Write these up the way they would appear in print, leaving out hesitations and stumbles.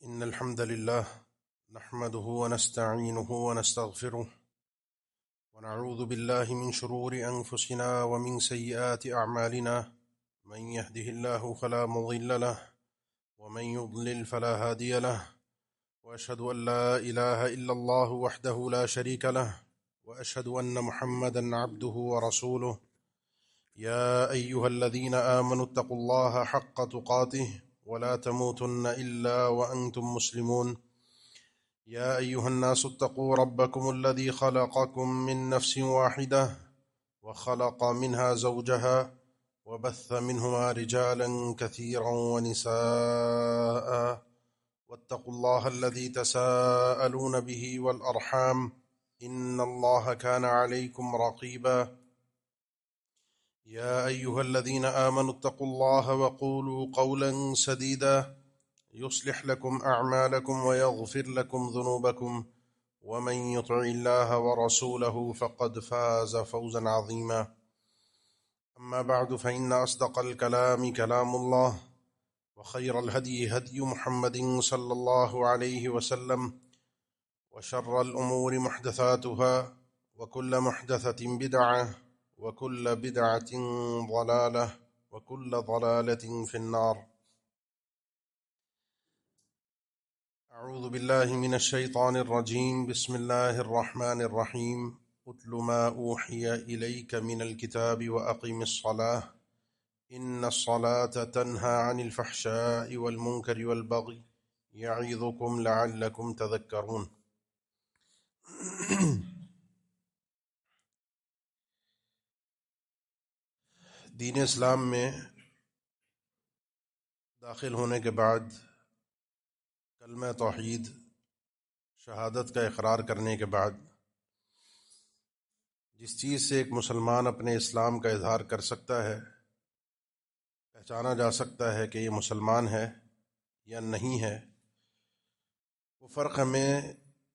إن الحمد لله نحمده ونستعينه ونستغفره ونعوذ بالله من شرور أنفسنا ومن سيئات أعمالنا من يهده الله فلا مضل له ومن يضلل فلا هادي له وأشهد أن لا إله إلا الله وحده لا شريك له وأشهد أن محمدا عبده ورسوله يا أيها الذين آمنوا اتقوا الله حق تقاته ولا تموتن إلا وأنتم مسلمون يا أيها الناس اتقوا ربكم الذي خلقكم من نفس واحدة وخلق منها زوجها وبث منهما رجالا كثيرا ونساء واتقوا الله الذي تساءلون به والأرحام إن الله كان عليكم رقيبا يا أيها الذين آمنوا اتقوا الله وقولوا قولا سديدا يصلح لكم أعمالكم ويغفر لكم ذنوبكم ومن يطع الله ورسوله فقد فاز فوزا عظيما أما بعد فإن أصدق الكلام كلام الله وخير الهدي هدي محمد صلى الله عليه وسلم وشر الأمور محدثاتها وكل محدثة بدعة وكل بدعة ضلالة وكل ضلالة في النار أعوذ بالله من الشيطان الرجيم بسم الله الرحمن الرحيم اتل ما أوحي إليك من الكتاب وأقم الصلاة إن الصلاة تنهى عن الفحشاء والمنكر والبغي يعظكم لعلكم تذكرون دین اسلام میں داخل ہونے کے بعد کلمہ توحید شہادت کا اقرار کرنے کے بعد جس چیز سے ایک مسلمان اپنے اسلام کا اظہار کر سکتا ہے، پہچانا جا سکتا ہے کہ یہ مسلمان ہے یا نہیں ہے، وہ فرق ہمیں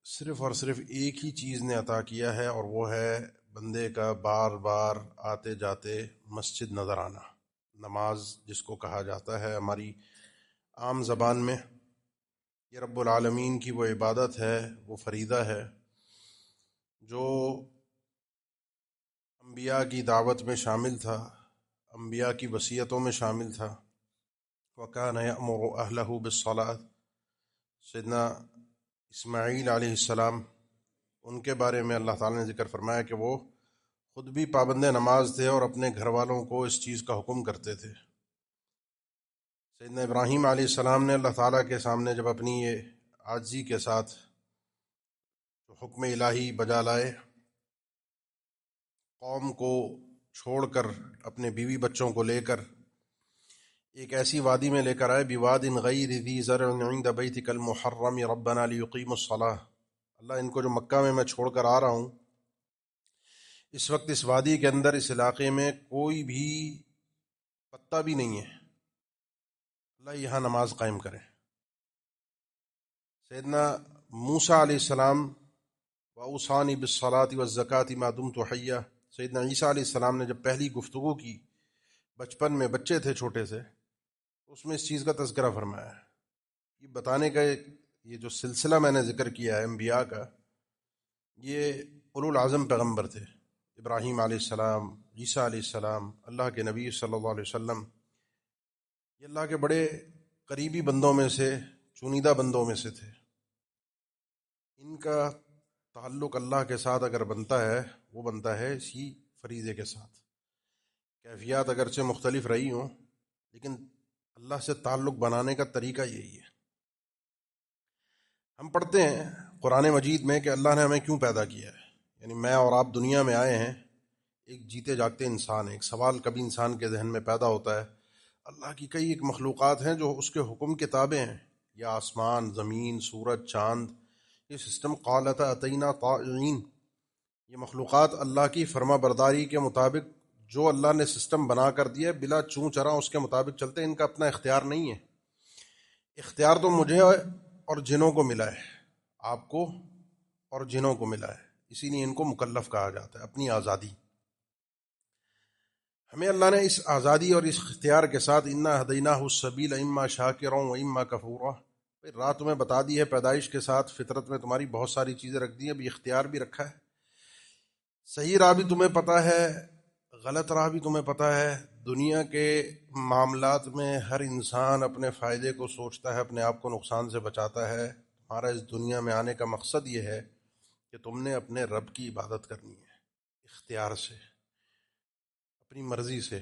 صرف اور صرف ایک ہی چیز نے عطا کیا ہے، اور وہ ہے بندے کا بار بار آتے جاتے مسجد نظر آنا، نماز جس کو کہا جاتا ہے ہماری عام زبان میں۔ یہ رب العالمین کی وہ عبادت ہے، وہ فریضہ ہے جو انبیاء کی دعوت میں شامل تھا، انبیاء کی وصیتوں میں شامل تھا۔ وَكَانَ يَأْمُرُ أَهْلَهُ بِالصَّلَاةِ، سیدنا اسماعیل علیہ السلام، ان کے بارے میں اللہ تعالیٰ نے ذکر فرمایا کہ وہ خود بھی پابند نماز تھے اور اپنے گھر والوں کو اس چیز کا حکم کرتے تھے۔ سیدنا ابراہیم علیہ السلام نے اللہ تعالیٰ کے سامنے جب اپنی یہ عاجزی کے ساتھ حکم الہی بجا لائے، قوم کو چھوڑ کر اپنے بیوی بچوں کو لے کر ایک ایسی وادی میں لے کر آئے، بِوَادٍ غَيْرِ ذِي زَرْعٍ عِندَ بَيْتِكَ الْمُحَرَّمِ رَبَّنَا لِيُقِيمُوا الصَّلَاةَ، اللہ ان کو جو مکہ میں چھوڑ کر آ رہا ہوں، اس وقت اس وادی کے اندر اس علاقے میں کوئی بھی پتا بھی نہیں ہے، اللہ یہاں نماز قائم کرے۔ سیدنا موسیٰ علیہ السلام وَأَوْصَانِي بِالصَّلَاةِ وَالزَّكَاةِ مَا دُمْتُ حَيًّا، سیدنا عیسیٰ علیہ السلام نے جب پہلی گفتگو کی، بچپن میں بچے تھے چھوٹے سے، اس میں اس چیز کا تذکرہ فرمایا ہے۔ یہ بتانے کا یہ جو سلسلہ میں نے ذکر کیا ہے انبیاء کا، یہ اولو العزم پیغمبر تھے، ابراہیم علیہ السلام، عیسیٰ علیہ السلام، اللہ کے نبی صلی اللہ علیہ وسلم، یہ اللہ کے بڑے قریبی بندوں میں سے، چنیدہ بندوں میں سے تھے۔ ان کا تعلق اللہ کے ساتھ اگر بنتا ہے، وہ بنتا ہے اسی فریضے کے ساتھ۔ کیفیات اگرچہ مختلف رہی ہوں، لیکن اللہ سے تعلق بنانے کا طریقہ یہی ہے۔ ہم پڑھتے ہیں قرآن مجید میں کہ اللہ نے ہمیں کیوں پیدا کیا ہے، یعنی میں اور آپ دنیا میں آئے ہیں ایک جیتے جاگتے انسان ہیں۔ ایک سوال کبھی انسان کے ذہن میں پیدا ہوتا ہے، اللہ کی کئی ایک مخلوقات ہیں جو اس کے حکم کے تابع ہیں، یا آسمان، زمین، سورج، چاند، یہ سسٹم قالتا اتینا طائعین، یہ مخلوقات اللہ کی فرما برداری کے مطابق جو اللہ نے سسٹم بنا کر دیا ہے، بلا چوں چرا اس کے مطابق چلتے ہیں۔ ان کا اپنا اختیار نہیں ہے، اختیار تو مجھے اور جنوں کو ملا ہے، آپ کو اور جنوں کو ملا ہے، اسی لیے ان کو مکلف کہا جاتا ہے، اپنی آزادی۔ ہمیں اللہ نے اس آزادی اور اس اختیار کے ساتھ انا ہدیناہ السبیل اما شاکرا و اما کفورا، راہ تمہیں بتا دی ہے پیدائش کے ساتھ، فطرت میں تمہاری بہت ساری چیزیں رکھ دی ہیں، ابھی اختیار بھی رکھا ہے، صحیح راہ بھی تمہیں پتہ ہے، غلط راہ بھی تمہیں پتہ ہے۔ دنیا کے معاملات میں ہر انسان اپنے فائدے کو سوچتا ہے، اپنے آپ کو نقصان سے بچاتا ہے۔ تمہارا اس دنیا میں آنے کا مقصد یہ ہے کہ تم نے اپنے رب کی عبادت کرنی ہے، اختیار سے، اپنی مرضی سے۔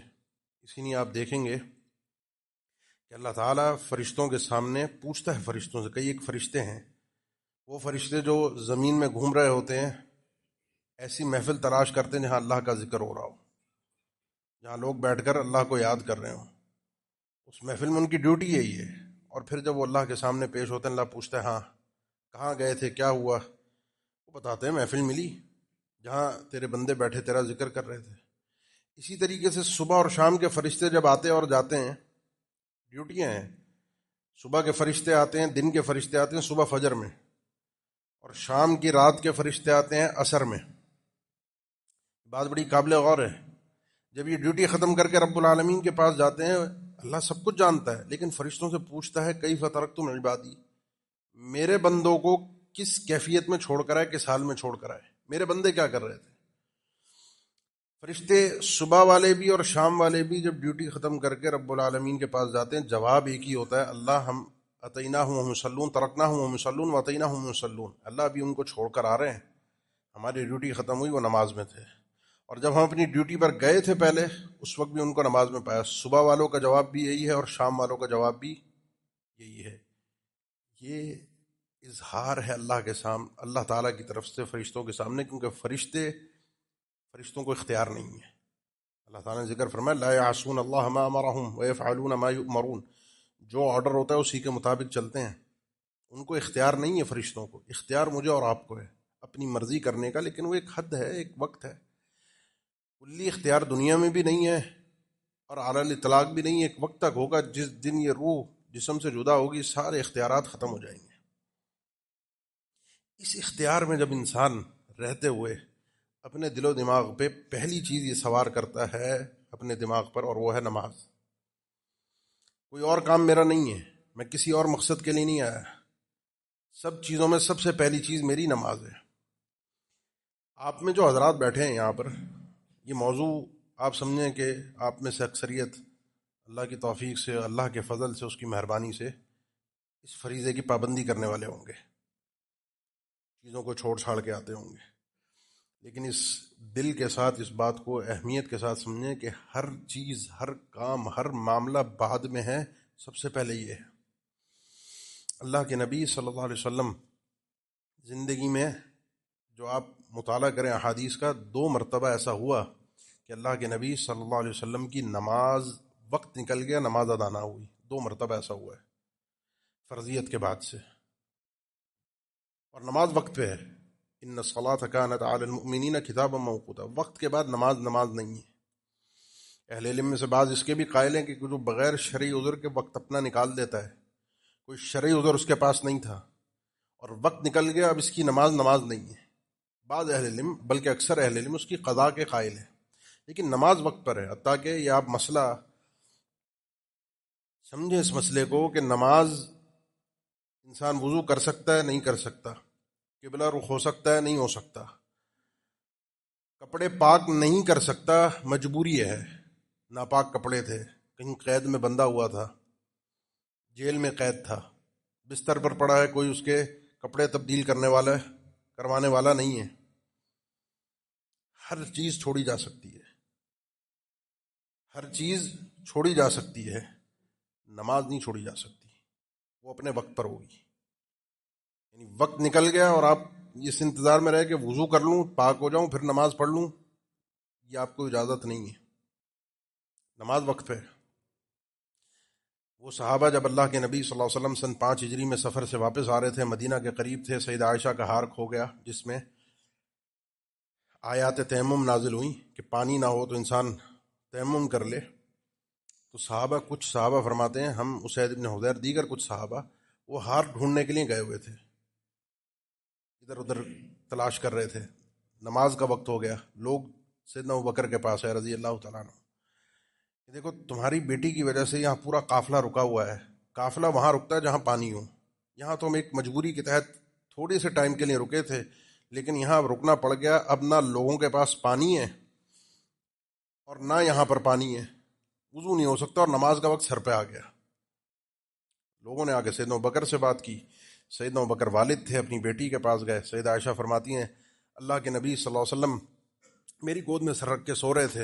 اسی لیے آپ دیکھیں گے کہ اللہ تعالیٰ فرشتوں کے سامنے پوچھتا ہے، فرشتوں سے، کئی ایک فرشتے ہیں، وہ فرشتے جو زمین میں گھوم رہے ہوتے ہیں، ایسی محفل تلاش کرتے ہیں جہاں اللہ کا ذکر ہو رہا ہو، جہاں لوگ بیٹھ کر اللہ کو یاد کر رہے ہوں، اس محفل میں ان کی ڈیوٹی یہی ہے۔ اور پھر جب وہ اللہ کے سامنے پیش ہوتے ہیں، اللہ پوچھتا ہے ہاں کہاں گئے تھے، کیا ہوا؟ وہ بتاتے ہیں محفل ملی جہاں تیرے بندے بیٹھے تیرا ذکر کر رہے تھے۔ اسی طریقے سے صبح اور شام کے فرشتے جب آتے اور جاتے ہیں، ڈیوٹیاں ہیں، صبح کے فرشتے آتے ہیں، دن کے فرشتے آتے ہیں صبح فجر میں، اور شام کی رات کے فرشتے آتے ہیں عصر میں۔ بات بڑی قابل غور ہے۔ جب یہ ڈیوٹی ختم کر کے رب العالمین کے پاس جاتے ہیں، اللہ سب کچھ جانتا ہے، لیکن فرشتوں سے پوچھتا ہے کیف ترکتم عبادی، میرے بندوں کو کس کیفیت میں چھوڑ کر آئے، کس حال میں چھوڑ کر آئے، میرے بندے کیا کر رہے تھے۔ فرشتے صبح والے بھی اور شام والے بھی جب ڈیوٹی ختم کر کے رب العالمین کے پاس جاتے ہیں، جواب ایک ہی ہوتا ہے، اللہ ہم اتیناہم وہم یصلون، ترکناہم وہم یصلون واتیناہم یصلون، اللہ ابھی ان کو چھوڑ کر آ رہے ہیں، ہماری ڈیوٹی ختم ہوئی، وہ نماز میں تھے، اور جب ہم اپنی ڈیوٹی پر گئے تھے پہلے، اس وقت بھی ان کو نماز میں پایا۔ صبح والوں کا جواب بھی یہی ہے اور شام والوں کا جواب بھی یہی ہے۔ یہ اظہار ہے اللہ کے سامنے، اللہ تعالیٰ کی طرف سے فرشتوں کے سامنے، کیونکہ فرشتوں کو اختیار نہیں ہے۔ اللہ تعالیٰ نے ذکر فرمایا لا یعصون اللہ ما امرہم ویفعلون ما یؤمرون، جو آرڈر ہوتا ہے اسی کے مطابق چلتے ہیں، ان کو اختیار نہیں ہے، فرشتوں کو اختیار مجھے اور آپ کو ہے اپنی مرضی کرنے کا، لیکن وہ ایک حد ہے، ایک وقت ہے۔ کلی اختیار دنیا میں بھی نہیں ہے اور اعلی الاطلاق بھی نہیں ہے، ایک وقت تک ہوگا جس دن یہ روح جسم سے جدا ہوگی، سارے اختیارات ختم ہو جائیں گے۔ اس اختیار میں جب انسان رہتے ہوئے اپنے دل و دماغ پہ پہلی چیز یہ سوار کرتا ہے اپنے دماغ پر، اور وہ ہے نماز۔ کوئی اور کام میرا نہیں ہے، میں کسی اور مقصد کے لیے نہیں آیا، سب چیزوں میں سب سے پہلی چیز میری نماز ہے۔ آپ میں جو حضرات بیٹھے ہیں یہاں پر، یہ موضوع آپ سمجھیں کہ آپ میں سے اکثریت اللہ کی توفیق سے، اللہ کے فضل سے، اس کی مہربانی سے اس فریضے کی پابندی کرنے والے ہوں گے، چیزوں کو چھوڑ چھاڑ کے آتے ہوں گے، لیکن اس دل کے ساتھ اس بات کو اہمیت کے ساتھ سمجھیں کہ ہر چیز، ہر کام، ہر معاملہ بعد میں ہے، سب سے پہلے یہ ہے۔ اللہ کے نبی صلی اللہ علیہ وسلم زندگی میں جو آپ مطالعہ کریں احادیث کا، 2 مرتبہ ایسا ہوا کہ اللہ کے نبی صلی اللہ علیہ وسلم کی نماز وقت نکل گیا، نماز ادا نہ ہوئی، 2 مرتبہ ایسا ہوا ہے فرضیت کے بعد سے، اور نماز وقت پہ ہے۔ ان الصلاۃ کانت علی المؤمنین کتابا موقوتا، وقت کے بعد نماز نہیں ہے۔ اہل علم میں سے بعض اس کے بھی قائل ہیں کہ جو بغیر شرعی عذر کے وقت اپنا نکال دیتا ہے، کوئی شرعی عذر اس کے پاس نہیں تھا اور وقت نکل گیا، اب اس کی نماز نہیں ہے۔ بعض اہل علم، بلکہ اکثر اہل علم، اس کی قضاء کے قائل ہیں، لیکن نماز وقت پر ہے۔ حتیٰ کہ یہ آپ مسئلہ سمجھیں اس مسئلے کو کہ نماز انسان وضو کر سکتا ہے، نہیں کر سکتا، قبلہ رخ ہو سکتا ہے، نہیں ہو سکتا، کپڑے پاک نہیں کر سکتا، مجبوری ہے، ناپاک کپڑے تھے، کہیں قید میں بندھا ہوا تھا، جیل میں قید تھا، بستر پر پڑا ہے، کوئی اس کے کپڑے تبدیل کروانے والا نہیں ہے، ہر چیز چھوڑی جا سکتی ہے، ہر چیز چھوڑی جا سکتی ہے، نماز نہیں چھوڑی جا سکتی، وہ اپنے وقت پر ہوگی۔ یعنی وقت نکل گیا اور آپ اس انتظار میں رہے کہ وضو کر لوں، پاک ہو جاؤں، پھر نماز پڑھ لوں، یہ آپ کو اجازت نہیں ہے، نماز وقت پہ۔ وہ صحابہ جب اللہ کے نبی صلی اللہ علیہ وسلم سن 5 ہجری میں سفر سے واپس آ رہے تھے، مدینہ کے قریب تھے، سیدہ عائشہ کا ہار کھو گیا جس میں آیات تیمم نازل ہوئیں کہ پانی نہ ہو تو انسان تیمم کر لے، تو کچھ صحابہ فرماتے ہیں، ہم اسید بن حضیر، دیگر کچھ صحابہ، وہ ہار ڈھونڈنے کے لیے گئے ہوئے تھے، ادھر ادھر تلاش کر رہے تھے، نماز کا وقت ہو گیا، لوگ سیدنا ابوبکر کے پاس ہے رضی اللہ تعالیٰ عنہ، دیکھو تمہاری بیٹی کی وجہ سے یہاں پورا قافلہ رکا ہوا ہے، قافلہ وہاں رکتا ہے جہاں پانی ہو، یہاں تو ہم ایک مجبوری کے تحت تھوڑے سے ٹائم کے لیے رکے تھے، لیکن یہاں اب رکنا پڑ گیا. اب نہ لوگوں کے پاس پانی ہے اور نہ یہاں پر پانی ہے، وضو نہیں ہو سکتا اور نماز کا وقت سر پہ آ گیا. لوگوں نے آگے سیدنا ابوبکر سے بات کی. سیدنا ابوبکر والد تھے، اپنی بیٹی کے پاس گئے. سیدہ عائشہ فرماتی ہیں اللہ کے نبی صلی اللہ علیہ وسلم میری گود میں سر رکھ کے سو رہے تھے.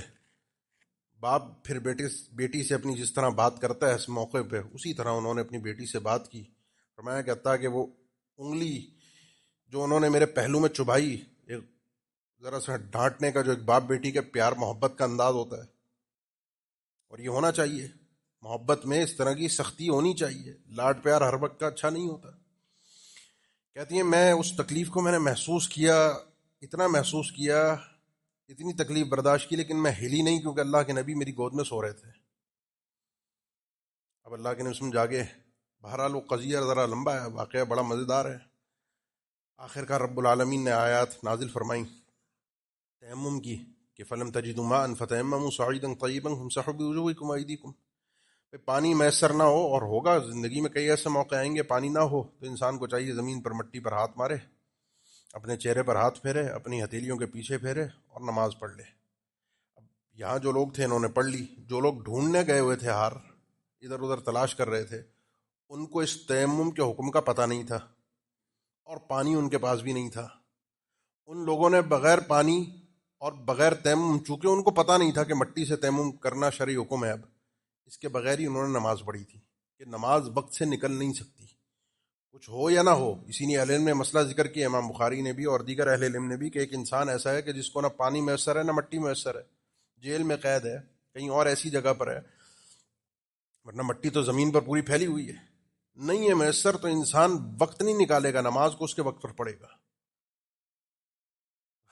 باپ پھر بیٹی سے اپنی جس طرح بات کرتا ہے اس موقع پہ، اسی طرح انہوں نے اپنی بیٹی سے بات کی. فرمایا کہ حتیٰ کہ وہ انگلی جو انہوں نے میرے پہلو میں چبھائی، ایک ذرا سا ڈانٹنے کا جو ایک باپ بیٹی کے پیار محبت کا انداز ہوتا ہے، اور یہ ہونا چاہیے. محبت میں اس طرح کی سختی ہونی چاہیے. لاڈ پیار ہر وقت کا اچھا نہیں ہوتا. کہتی ہیں میں اس تکلیف کو میں نے محسوس کیا، اتنا محسوس کیا، اتنی تکلیف برداشت کی، لیکن میں ہلی نہیں کیونکہ اللہ کے نبی میری گود میں سو رہے تھے. اب اللہ کے نبی اسم جاگے. بہرحال وہ قضیہ ذرا لمبا ہے، واقعہ بڑا مزیدار ہے. آخر کار رب العالمین نے آیات نازل فرمائیں تیمم کی کہ فلم تجدوا ماء فتیمموا صعیدا طیبا فامسحوا بوجوہکم وایدیکم. پانی میسر نہ ہو، اور ہوگا زندگی میں کئی ایسے موقع آئیں گے پانی نہ ہو، تو انسان کو چاہیے زمین پر مٹی پر ہاتھ مارے، اپنے چہرے پر ہاتھ پھیرے، اپنی ہتھیلیوں کے پیچھے پھیرے اور نماز پڑھ لے. اب یہاں جو لوگ تھے انہوں نے پڑھ لی. جو لوگ ڈھونڈنے گئے ہوئے تھے، ہار ادھر ادھر تلاش کر رہے تھے، ان کو اس تیمم کے حکم کا پتہ نہیں تھا اور پانی ان کے پاس بھی نہیں تھا. ان لوگوں نے بغیر پانی اور بغیر تیمم، چونکہ ان کو پتہ نہیں تھا کہ مٹی سے تیمم کرنا شرعی حکم ہے، اب اس کے بغیر ہی انہوں نے نماز پڑھی تھی کہ نماز وقت سے نکل نہیں سکتی، کچھ ہو یا نہ ہو. اسی لیے اہل علم نے مسئلہ ذکر کیا، امام بخاری نے بھی اور دیگر اہل علم نے بھی، کہ ایک انسان ایسا ہے کہ جس کو نہ پانی میسر ہے نہ مٹی میسر ہے، جیل میں قید ہے، کہیں اور ایسی جگہ پر ہے، ورنہ مٹی تو زمین پر پوری پھیلی ہوئی ہے. نہیں ہے میسر تو انسان وقت نہیں نکالے گا، نماز کو اس کے وقت پر پڑھے گا.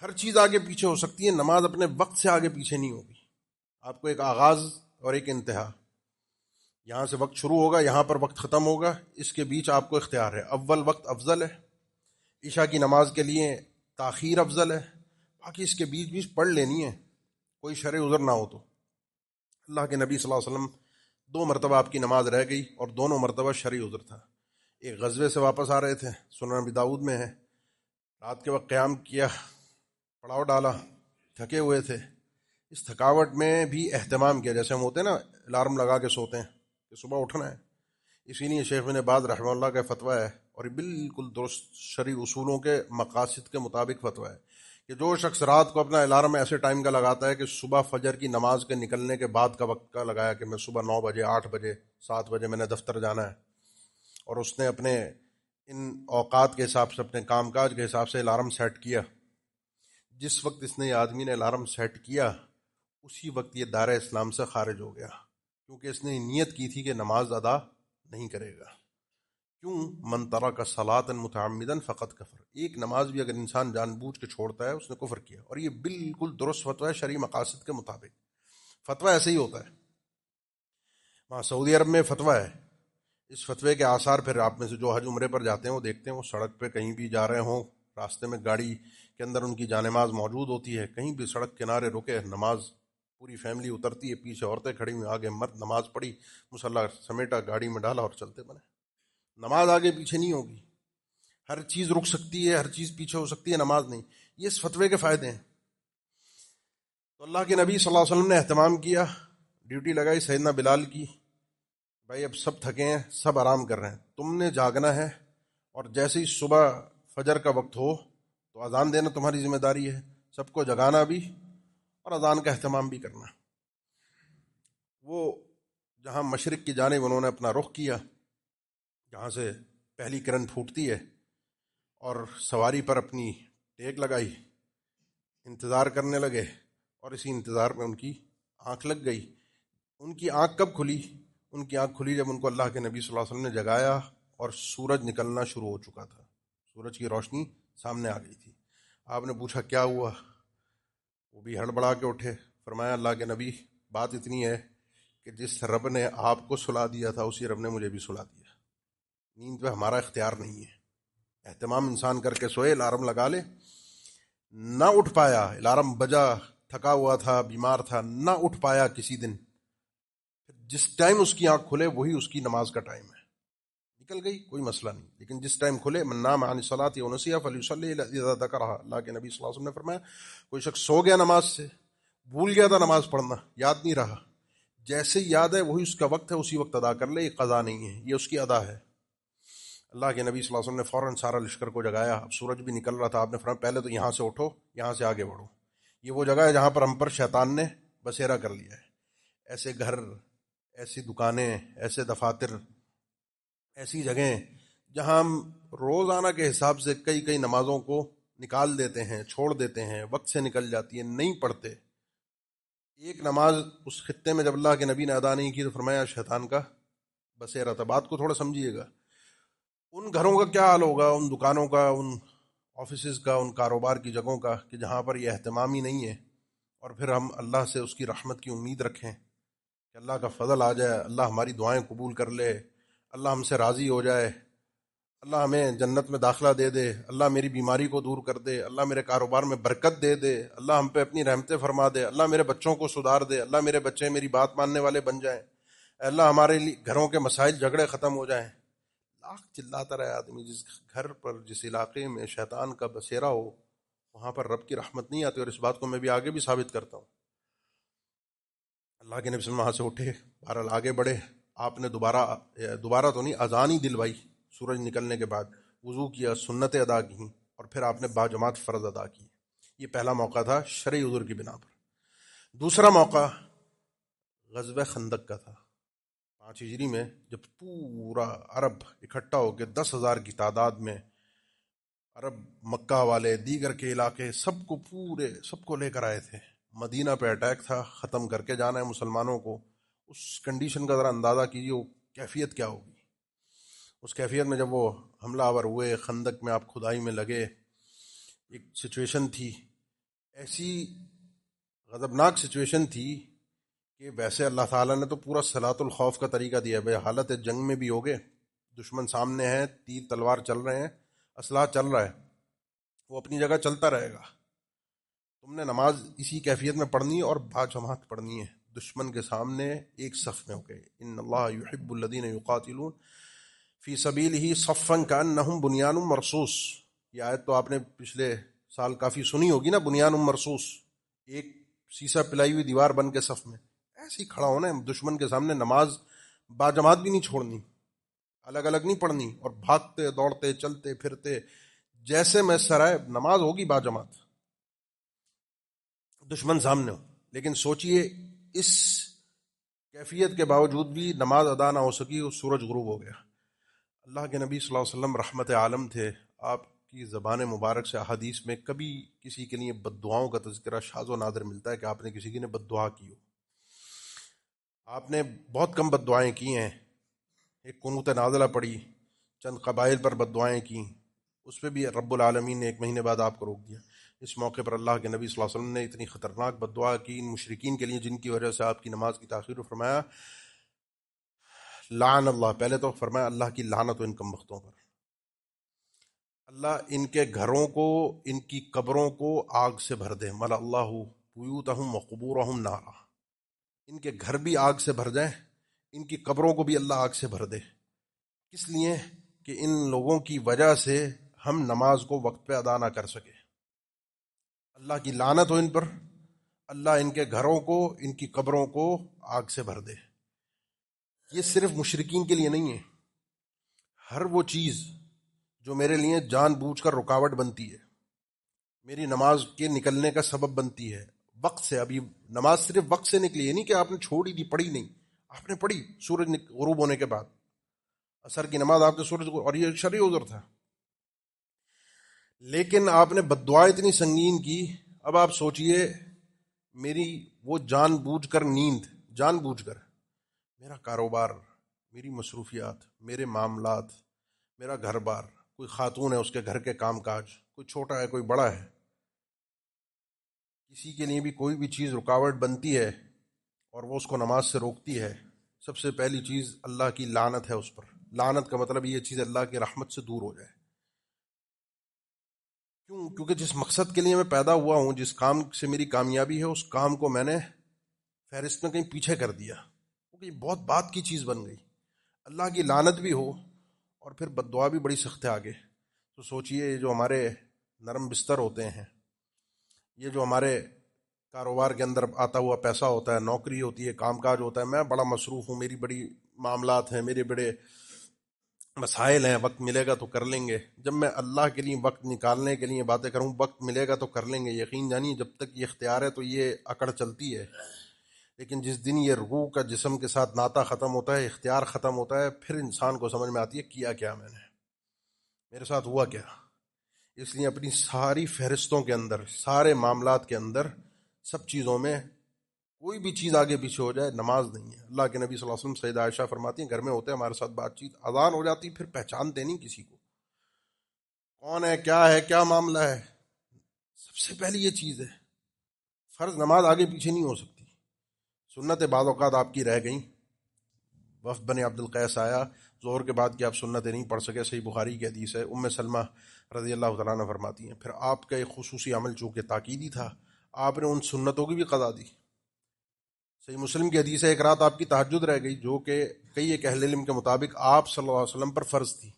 ہر چیز آگے پیچھے ہو سکتی ہے، نماز اپنے وقت سے آگے پیچھے نہیں ہوگی. آپ کو ایک آغاز اور ایک انتہا، یہاں سے وقت شروع ہوگا، یہاں پر وقت ختم ہوگا، اس کے بیچ آپ کو اختیار ہے. اول وقت افضل ہے، عشاء کی نماز کے لیے تاخیر افضل ہے، باقی اس کے بیچ بیچ پڑھ لینی ہے، کوئی شرع عذر نہ ہو تو. اللہ کے نبی صلی اللہ علیہ وسلم 2 مرتبہ آپ کی نماز رہ گئی اور دونوں مرتبہ شرعی عذر تھا. ایک غزوے سے واپس آ رہے تھے، سنن ابی داؤد میں ہے، رات کے وقت قیام کیا، پڑاؤ ڈالا، تھکے ہوئے تھے. اس تھکاوٹ میں بھی اہتمام کیا، جیسے ہم ہوتے ہیں نا الارم لگا کے سوتے ہیں کہ صبح اٹھنا ہے. اسی لیے شیخ ابن باز رحمہ اللہ کا فتویٰ ہے، اور یہ بالکل درست شرعی اصولوں کے مقاصد کے مطابق فتویٰ ہے، کہ جو شخص رات کو اپنا الارم ایسے ٹائم کا لگاتا ہے کہ صبح فجر کی نماز کے نکلنے کے بعد کا وقت کا لگایا کہ میں صبح 9 بجے 8 بجے 7 بجے میں نے دفتر جانا ہے، اور اس نے اپنے ان اوقات کے حساب سے اپنے کام کاج کے حساب سے الارم سیٹ کیا، جس وقت اس نے آدمی نے الارم سیٹ کیا اسی وقت یہ دائرہ اسلام سے خارج ہو گیا، کیونکہ اس نے نیت کی تھی کہ نماز ادا نہیں کرے گا. کیوں؟ من ترک صلاۃ متعمدا فقط کفر. ایک نماز بھی اگر انسان جان بوجھ کے چھوڑتا ہے اس نے کفر کیا، اور یہ بالکل درست فتویٰ ہے شرعی مقاصد کے مطابق. فتویٰ ایسے ہی ہوتا ہے. وہاں سعودی عرب میں فتویٰ ہے، اس فتوے کے آثار پھر آپ میں سے جو حج عمرے پر جاتے ہیں وہ دیکھتے ہیں، وہ سڑک پہ کہیں بھی جا رہے ہوں، راستے میں گاڑی کے اندر ان کی جانماز موجود ہوتی ہے، کہیں بھی سڑک کنارے رکے، نماز پوری فیملی اترتی ہے، پیچھے عورتیں کھڑی ہوئی، آگے مرد، نماز پڑھی، مصلی سمیٹا، گاڑی میں ڈالا اور چلتے بنے. نماز آگے پیچھے نہیں ہوگی. ہر چیز رک سکتی ہے، ہر چیز پیچھے ہو سکتی ہے، نماز نہیں. یہ اس فتوے کے فائدے ہیں. تو اللہ کے نبی صلی اللہ علیہ وسلم نے اہتمام کیا، ڈیوٹی لگائی سیدنا بلال کی، بھائی اب سب تھکے ہیں، سب آرام کر رہے ہیں، تم نے جاگنا ہے، اور جیسے ہی صبح فجر کا وقت ہو تو اذان دینا تمہاری ذمہ داری ہے، سب کو جگانا بھی اور اذان کا اہتمام بھی کرنا. وہ جہاں مشرق کی جانب انہوں نے اپنا رخ کیا، جہاں سے پہلی کرن پھوٹتی ہے، اور سواری پر اپنی ٹیک لگائی، انتظار کرنے لگے، اور اسی انتظار میں ان کی آنکھ لگ گئی. ان کی آنکھ کب کھلی؟ ان کی آنکھ کھلی جب ان کو اللہ کے نبی صلی اللہ علیہ وسلم نے جگایا اور سورج نکلنا شروع ہو چکا تھا، سورج کی روشنی سامنے آ گئی تھی. آپ نے پوچھا کیا ہوا؟ وہ بھی ہڑبڑا کے اٹھے. فرمایا اللہ کے نبی بات اتنی ہے کہ جس رب نے آپ کو سلا دیا تھا اسی رب نے مجھے بھی سلا دیا. نیند پہ ہمارا اختیار نہیں ہے. اہتمام انسان کر کے سوئے، الارم لگا لے، نہ اٹھ پایا، الارم بجا، تھکا ہوا تھا، بیمار تھا، نہ اٹھ پایا کسی دن، جس ٹائم اس کی آنکھ کھلے وہی اس کی نماز کا ٹائم ہے. نکل گئی کوئی مسئلہ نہیں، لیکن جس ٹائم کھلے من نام عن الصلاۃ و نسیها فلیصلی اذا ذکرها، اللہ کے نبی صلی اللہ علیہ وسلم نے فرمایا کوئی شخص سو گیا نماز سے، بھول گیا تھا نماز پڑھنا، یاد نہیں رہا، جیسے ہی یاد ہے وہی اس کا وقت ہے، اسی وقت ادا کر لے، یہ قضا نہیں ہے، یہ اس کی ادا ہے۔ اللہ کے نبی صلی اللہ علیہ وسلم نے فوراً سارا لشکر کو جگایا، اب سورج بھی نکل رہا تھا، آپ نے فرمایا پہلے تو یہاں سے اٹھو، یہاں سے آگے بڑھو، یہ وہ جگہ ہے جہاں پر ہم پر شیطان نے بسیرا کر لیا ہے۔ ایسے گھر، ایسی دکانیں، ایسے دفاتر، ایسی جگہیں جہاں ہم روزانہ کے حساب سے کئی کئی نمازوں کو نکال دیتے ہیں، چھوڑ دیتے ہیں، وقت سے نکل جاتی ہے، نہیں پڑھتے۔ ایک نماز اس خطے میں جب اللہ کے نبی نے ادا نہیں کی تو فرمایا شیطان کا بسیرا تھا۔ بات کو تھوڑا سمجھیے گا، ان گھروں کا کیا حال ہوگا، ان دکانوں کا، ان آفیسز کا، ان کاروبار کی جگہوں کا کہ جہاں پر یہ اہتمام ہی نہیں ہے، اور پھر ہم اللہ سے اس کی رحمت کی امید رکھیں کہ اللہ کا فضل آ جائے، اللہ ہماری دعائیں قبول کر لے، اللہ ہم سے راضی ہو جائے، اللہ ہمیں جنت میں داخلہ دے دے، اللہ میری بیماری کو دور کر دے، اللہ میرے کاروبار میں برکت دے دے، اللہ ہم پہ اپنی رحمتیں فرما دے، اللہ میرے بچوں کو سدھار دے، اللہ میرے بچے میری بات ماننے والے بن جائیں، اللہ ہمارے گھروں کے مسائل جھگڑے ختم ہو جائیں۔ لاکھ چلاتا رہے آدمی، جس گھر پر، جس علاقے میں شیطان کا بسیرا ہو وہاں پر رب کی رحمت نہیں آتی، اور اس بات کو میں بھی آگے بھی ثابت کرتا ہوں۔ اللہ کے نبی صلی اللہ علیہ وسلم وہاں سے اٹھے، بہرحال آگے بڑھے، آپ نے دوبارہ تو نہیں، اذان ہی دلوائی سورج نکلنے کے بعد، وضو کیا، سنتیں ادا کی، اور پھر آپ نے باجماعت فرض ادا کی۔ یہ پہلا موقع تھا شرعی عذر کی بنا پر۔ دوسرا موقع غزوہ خندق کا تھا 5 ہجری میں، جب پورا عرب اکٹھا ہو کے 10,000 کی تعداد میں، عرب، مکہ والے، دیگر کے علاقے، سب کو لے کر آئے تھے۔ مدینہ پہ اٹیک تھا، ختم کر کے جانا ہے مسلمانوں کو۔ اس کنڈیشن کا ذرا اندازہ کیجیے وہ کیفیت کیا ہوگی۔ اس کیفیت میں جب وہ حملہ آور ہوئے، خندق میں آپ کھدائی میں لگے، ایک سچویشن تھی، ایسی غضبناک سچویشن تھی کہ ویسے اللہ تعالیٰ نے تو پورا صلاۃ الخوف کا طریقہ دیا ہے، بھائی حالت جنگ میں بھی ہوگے، دشمن سامنے ہے، تیر تلوار چل رہے ہیں، اسلحہ چل رہا ہے، وہ اپنی جگہ چلتا رہے گا، تم نے نماز اسی کیفیت میں پڑھنی ہے اور باجماعت پڑھنی ہے، دشمن کے سامنے ایک صف میں ہو گئے۔ ان اللہ یحب الذین یقاتلون فی سبیلہ صفا کانہم بنیان مرصوص، یہ آیت تو آپ نے پچھلے سال کافی سنی ہوگی نا، بنیان مرصوص، ایک سیسا پلائی ہوئی دیوار بن کے صف میں ایسے ہی کھڑا ہونا ہے دشمن کے سامنے، نماز باجماعت بھی نہیں چھوڑنی، الگ الگ نہیں پڑھنی، اور بھاگتے دوڑتے چلتے پھرتے جیسے میں سرائے نماز ہوگی باجماعت، دشمن سامنے ہو۔ لیکن سوچئے اس کیفیت کے باوجود بھی نماز ادا نہ ہو سکی، اور سورج غروب ہو گیا۔ اللہ کے نبی صلی اللہ علیہ وسلم رحمت عالم تھے، آپ کی زبان مبارک سے احادیث میں کبھی کسی کے لیے بد دعاؤں کا تذکرہ شاذ و نادر ملتا ہے کہ آپ نے کسی کے لیے بد دعا کی ہو۔ آپ نے بہت کم بد دعائیں کی ہیں، ایک قنوت نازلہ پڑھی، چند قبائل پر بد دعائیں کی، اس پہ بھی رب العالمین نے 1 مہینے بعد آپ کو روک دیا۔ اس موقع پر اللہ کے نبی صلی اللہ علیہ وسلم نے اتنی خطرناک بد دعا کی ان مشرکین کے لیے جن کی وجہ سے آپ کی نماز کی تاخیر، فرمایا لعن اللہ، پہلے تو فرمایا اللہ کی لعنت ہو ان کم بختوں پر، اللہ ان کے گھروں کو، ان کی قبروں کو آگ سے بھر دے، ملا اللہ بیوتہم وقبورہم نارا، ان کے گھر بھی آگ سے بھر جائیں، ان کی قبروں کو بھی اللہ آگ سے بھر دے۔ کس لیے؟ کہ ان لوگوں کی وجہ سے ہم نماز کو وقت پہ ادا نہ کر سکے، اللہ کی لعنت ہو ان پر، اللہ ان کے گھروں کو، ان کی قبروں کو آگ سے بھر دے۔ یہ صرف مشرکین کے لیے نہیں ہے، ہر وہ چیز جو میرے لیے جان بوجھ کر رکاوٹ بنتی ہے، میری نماز کے نکلنے کا سبب بنتی ہے، وقت سے، ابھی نماز صرف وقت سے نکلی ہے، نہیں کہ آپ نے چھوڑی دی، پڑھی نہیں، آپ نے پڑھی سورج غروب ہونے کے بعد، عصر کی نماز آپ نے سورج، اور یہ شرعی عذر تھا، لیکن آپ نے بد دعا اتنی سنگین کی۔ اب آپ سوچئے میری وہ جان بوجھ کر نیند، جان بوجھ کر میرا کاروبار، میری مصروفیات، میرے معاملات، میرا گھر بار، کوئی خاتون ہے اس کے گھر کے کام کاج، کوئی چھوٹا ہے کوئی بڑا ہے، کسی کے لیے بھی کوئی بھی چیز رکاوٹ بنتی ہے اور وہ اس کو نماز سے روکتی ہے، سب سے پہلی چیز اللہ کی لعنت ہے اس پر۔ لعنت کا مطلب یہ چیز اللہ کی رحمت سے دور ہو جائے۔ کیوں؟ کیونکہ جس مقصد کے لیے میں پیدا ہوا ہوں، جس کام سے میری کامیابی ہے، اس کام کو میں نے فہرست میں کہیں پیچھے کر دیا، کیونکہ یہ بہت بات کی چیز بن گئی۔ اللہ کی لعنت بھی ہو اور پھر بد دعا بھی بڑی سخت ہے آگے. تو سوچئے یہ جو ہمارے نرم بستر ہوتے ہیں، یہ جو ہمارے کاروبار کے اندر آتا ہوا پیسہ ہوتا ہے، نوکری ہوتی ہے، کام کاج ہوتا ہے، میں بڑا مصروف ہوں، میری بڑی معاملات ہیں، میرے بڑے مسائل ہیں، وقت ملے گا تو کر لیں گے. جب میں اللہ کے لیے وقت نکالنے کے لیے باتیں کروں، وقت ملے گا تو کر لیں گے، یقین جانیے جب تک یہ اختیار ہے تو یہ اکڑ چلتی ہے. لیکن جس دن یہ روح کا جسم کے ساتھ ناطہ ختم ہوتا ہے، اختیار ختم ہوتا ہے، پھر انسان کو سمجھ میں آتی ہے کیا کیا میں نے، میرے ساتھ ہوا کیا. اس لیے اپنی ساری فہرستوں کے اندر، سارے معاملات کے اندر، سب چیزوں میں کوئی بھی چیز آگے پیچھے ہو جائے، نماز نہیں ہے. اللہ کے نبی صلی اللہ علیہ وسلم سیدہ عائشہ فرماتی ہیں گھر میں ہوتے ہیں ہمارے ساتھ بات چیت، اذان ہو جاتی پھر پہچانتے نہیں کسی کو، کون ہے کیا معاملہ ہے. سب سے پہلی یہ چیز ہے، فرض نماز آگے پیچھے نہیں ہو سکتی. سنت بعض اوقات آپ کی رہ گئیں، وفد بن عبد القیس آیا، ظہر کے بعد کی آپ سنتیں نہیں پڑھ سکے، صحیح بخاری کی حدیث ہے. ام سلمہ رضی اللہ تعالیٰ عنہ فرماتی ہیں پھر آپ کا ایک خصوصی عمل چونکہ تاکیدی تھا، آپ نے ان سنتوں کی بھی قضا دی. صحیح مسلم کی حدیث ہے ایک رات آپ کی تہجد رہ گئی جو کہ کئی ایک اہل علم کے مطابق آپ صلی اللہ علیہ وسلم پر فرض تھی،